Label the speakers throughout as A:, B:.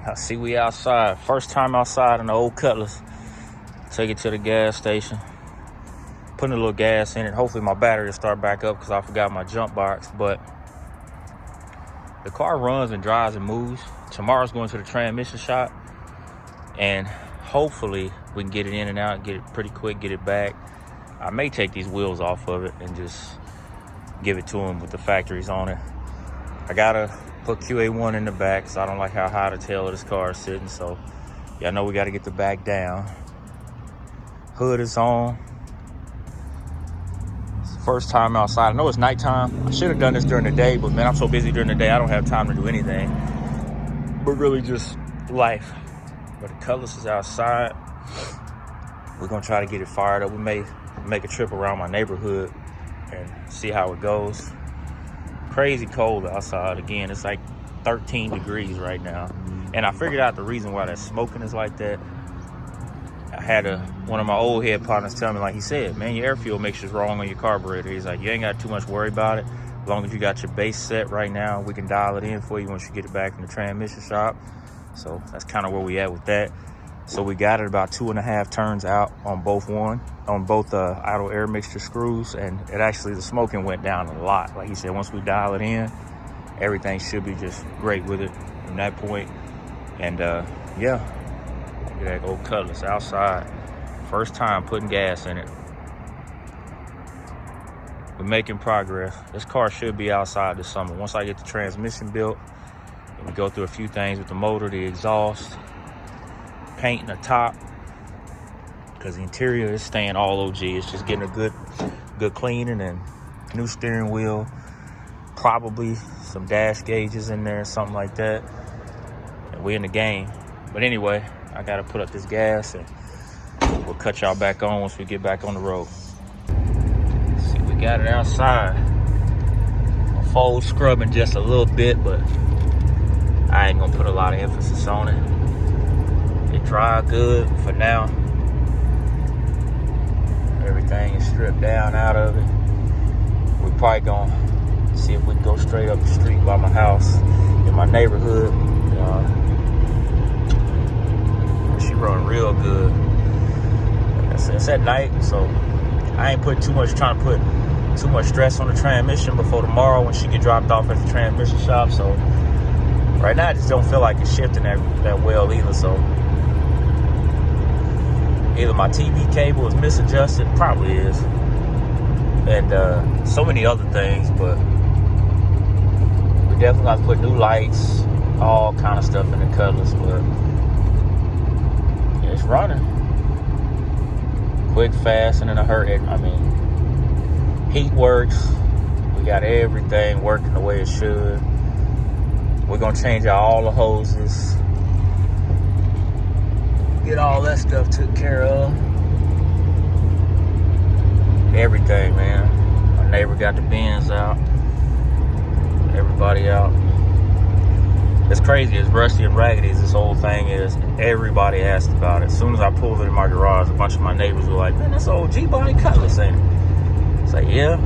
A: I see we outside. First time outside in the old Cutlass. Take it to the gas station. Putting a little gas in it. Hopefully my battery will start back up because I forgot my jump box. But the car runs and drives and moves. Tomorrow's going to the transmission shop. And hopefully we can get it in and out, get it pretty quick, get it back. I may take these wheels off of it and just give it to them with the factories on it. I gotta put QA1 in the back, so I don't like how high the tail of this car is sitting. So y'all know we gotta get the back down. Hood is on. It's the first time outside. I know it's nighttime. I should have done this during the day, but man, I'm so busy during the day, I don't have time to do anything. But really just life. But the Cutlass is outside. We're gonna try to get it fired up. We may make a trip around my neighborhood and see how it goes. Crazy cold outside. Again, it's like 13 degrees right now. And I figured out the reason why that smoking is like that. I had one of my old head partners tell me, like he said, man, your air fuel mixture's wrong on your carburetor. He's like, you ain't got too much worry about it. As long as you got your base set right now, we can dial it in for you once you get it back from the transmission shop. So that's kind of where we at with that. So we got it about 2.5 turns out on both idle air mixture screws, and it actually, the smoking went down a lot. Like he said, once we dial it in, everything should be just great with it from that point. And yeah, look at that old Cutlass outside. First time putting gas in it. We're making progress. This car should be outside this summer. Once I get the transmission built, and we go through a few things with the motor, the exhaust, painting the top, because the interior is staying all OG. It's just getting a good cleaning and new steering wheel, probably some dash gauges in there, something like that. And we in the game. But anyway, I gotta put up this gas and we'll cut y'all back on once we get back on the road. See, we got it outside. I'll fold scrubbing just a little bit, but I ain't gonna put a lot of emphasis on it. It dry good for now. Everything is stripped down out of it. We're probably gonna see if we can go straight up the street by my house in my neighborhood. She run real good. Like I said, it's at night, so I ain't trying to put too much stress on the transmission before tomorrow when she get dropped off at the transmission shop. So right now I just don't feel like it's shifting that well either. So either my TV cable is misadjusted, probably is, and so many other things, but we definitely got to put new lights, all kind of stuff in the Cutlass, but it's running. Quick, fast, and in a hurry. I mean, heat works. We got everything working the way it should. We're gonna change out all the hoses. Get all that stuff took care of. Everything, man. My neighbor got the bins out. Everybody out. It's crazy, as rusty and raggedy as this whole thing is, everybody asked about it. As soon as I pulled it in my garage, a bunch of my neighbors were like, man, that's an old G-body Cutlass, ain't it? It's like, yeah.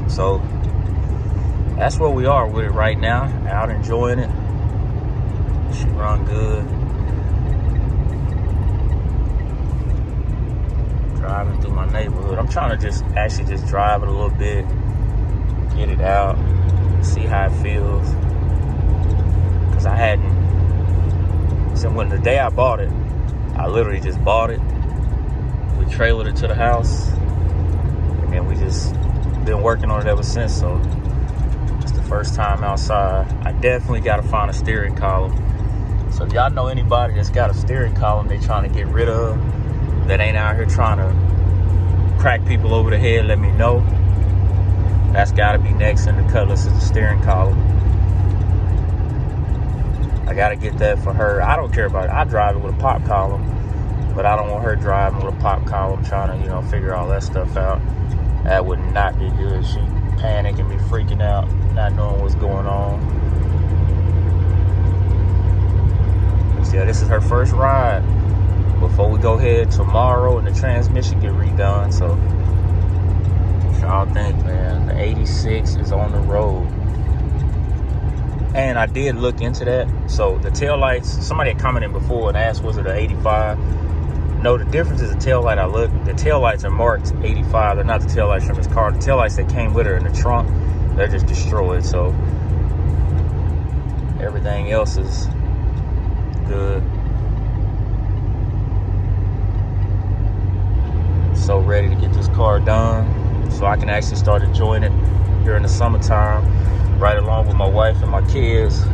A: So that's where we are with it right now. Out enjoying it. She run good. Driving through my neighborhood. I'm trying to just drive it a little bit, get it out, see how it feels. Cause I hadn't, so when the day I bought it, I literally just bought it. We trailered it to the house, and then we just been working on it ever since. So it's the first time outside. I definitely got to find a steering column. So if y'all know anybody that's got a steering column they trying to get rid of, that ain't out here trying to crack people over the head, let me know. That's got to be next in the Cutlass, is the steering column. I got to get that for her. I don't care about it. I drive it with a pop column, but I don't want her driving with a pop column trying to, figure all that stuff out. That would not be good. She panicking, me freaking out, not knowing what's going on. But yeah, this is her first ride before we go ahead tomorrow and the transmission get redone. So what y'all think, man? The 86 is on the road. And I did look into that. So the tail lights, somebody had commented before and asked, was it an 85? No, the difference is the tail light. The tail lights are marked 85. They're not the tail lights from his car. The tail lights that came with her in the trunk, they're just destroyed. So everything else is good. So ready to get this car done so I can actually start enjoying it during the summertime, right along with my wife and my kids.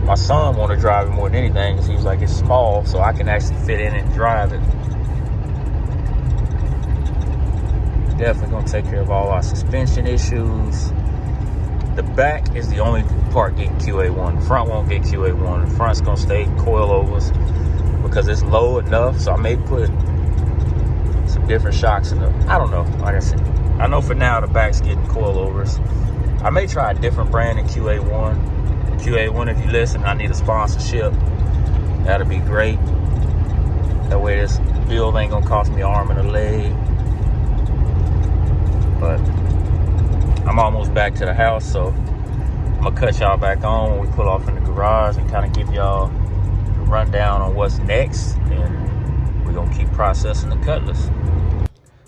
A: My son wanted to drive it more than anything because he was like, it's small, so I can actually fit in and drive it. Definitely gonna take care of all our suspension issues. The back is the only part getting QA1. The front won't get QA1. The front's gonna stay coilovers because it's low enough. So I may put some different shocks in the, I don't know. Like I said, I know for now the back's getting coilovers. I may try a different brand in QA1. QA1, if you listen, I need a sponsorship. That'd be great. That way this build ain't gonna cost me an arm and a leg. But I'm almost back to the house, so I'm gonna cut y'all back on when we pull off in the garage and kind of give y'all a rundown on what's next. And we're gonna keep processing the Cutlass.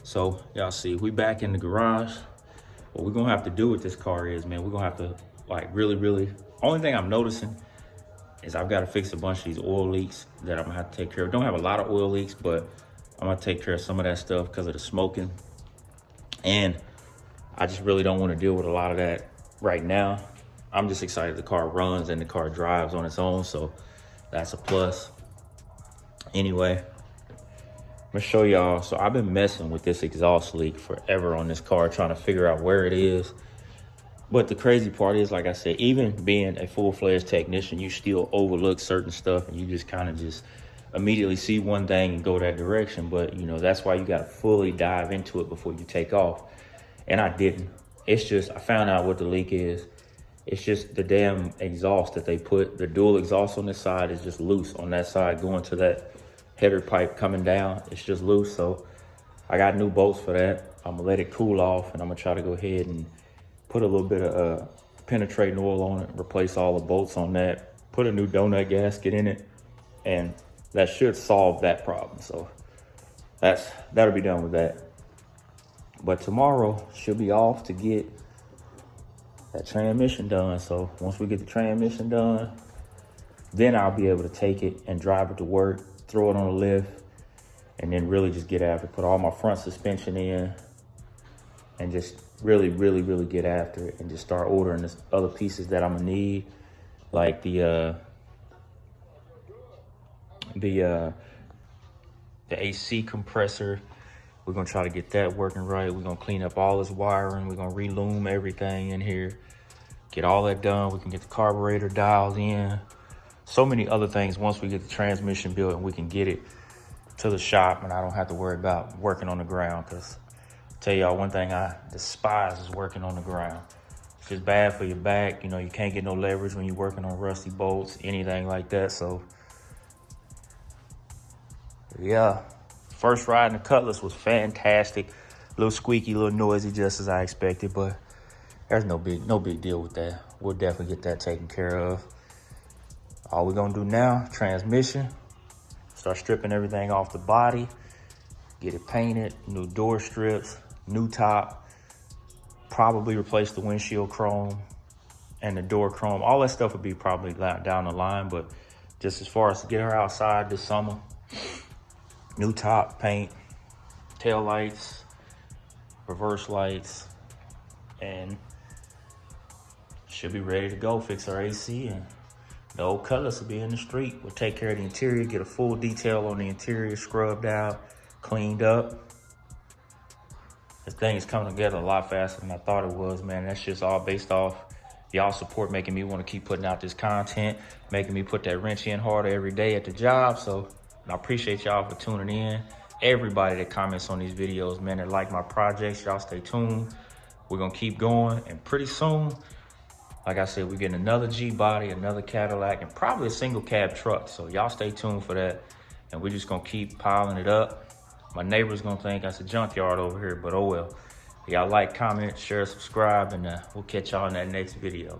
A: So y'all see, we back in the garage. What we're gonna have to do with this car is, man, we're gonna have to like really, only thing I'm noticing is I've got to fix a bunch of these oil leaks that I'm gonna have to take care of. Don't have a lot of oil leaks, but I'm gonna take care of some of that stuff because of the smoking. And I just really don't want to deal with a lot of that right now. I'm just excited the car runs and the car drives on its own, so that's a plus. Anyway, I'm gonna show y'all. So I've been messing with this exhaust leak forever on this car, trying to figure out where it is. But the crazy part is, like I said, even being a full-fledged technician, you still overlook certain stuff and you just kind of just immediately see one thing and go that direction. But, you know, that's why you got to fully dive into it before you take off. And I didn't. It's just, I found out what the leak is. It's just the damn exhaust that they put, the dual exhaust on this side is just loose on that side going to that header pipe coming down. It's just loose. So I got new bolts for that. I'm gonna let it cool off and I'm gonna try to go ahead and put a little bit of penetrating oil on it, replace all the bolts on that, put a new donut gasket in it, and that should solve that problem. So that'll be done with that. But tomorrow she'll be off to get that transmission done. So once we get the transmission done, then I'll be able to take it and drive it to work, throw it on a lift, and then really just get after it, put all my front suspension in, and just really get after it and just start ordering the other pieces that I'm gonna need, like the AC compressor. We're gonna try to get that working right. We're gonna clean up all this wiring. We're gonna relume everything in here, get all that done. We can get the carburetor dialed in. So many other things once we get the transmission built and we can get it to the shop and I don't have to worry about working on the ground. Because tell y'all one thing I despise is working on the ground. It's just bad for your back. You know, you can't get no leverage when you're working on rusty bolts, anything like that. So yeah, first ride in the Cutlass was fantastic. A little squeaky, a little noisy, just as I expected, but there's no big deal with that. We'll definitely get that taken care of. All we're gonna do now, transmission, start stripping everything off the body, get it painted, new door strips, new top, probably replace the windshield chrome and the door chrome. All that stuff would be probably down the line, but just as far as to get her outside this summer, new top, paint, tail lights, reverse lights, and should be ready to go. Fix our AC and the old Cutlass will be in the street. We'll take care of the interior, get a full detail on the interior, scrubbed out, cleaned up. This thing is coming together a lot faster than I thought it was, man. That's just all based off y'all support, making me want to keep putting out this content, making me put that wrench in harder every day at the job. So I appreciate y'all for tuning in. Everybody that comments on these videos, man, that like my projects, y'all stay tuned. We're gonna keep going, and pretty soon, like I said, we're getting another G-body, another Cadillac, and probably a single cab truck. So y'all stay tuned for that. And we're just gonna keep piling it up. My neighbor's gonna think that's a junkyard over here, but oh well. Y'all like, comment, share, subscribe, and we'll catch y'all in that next video.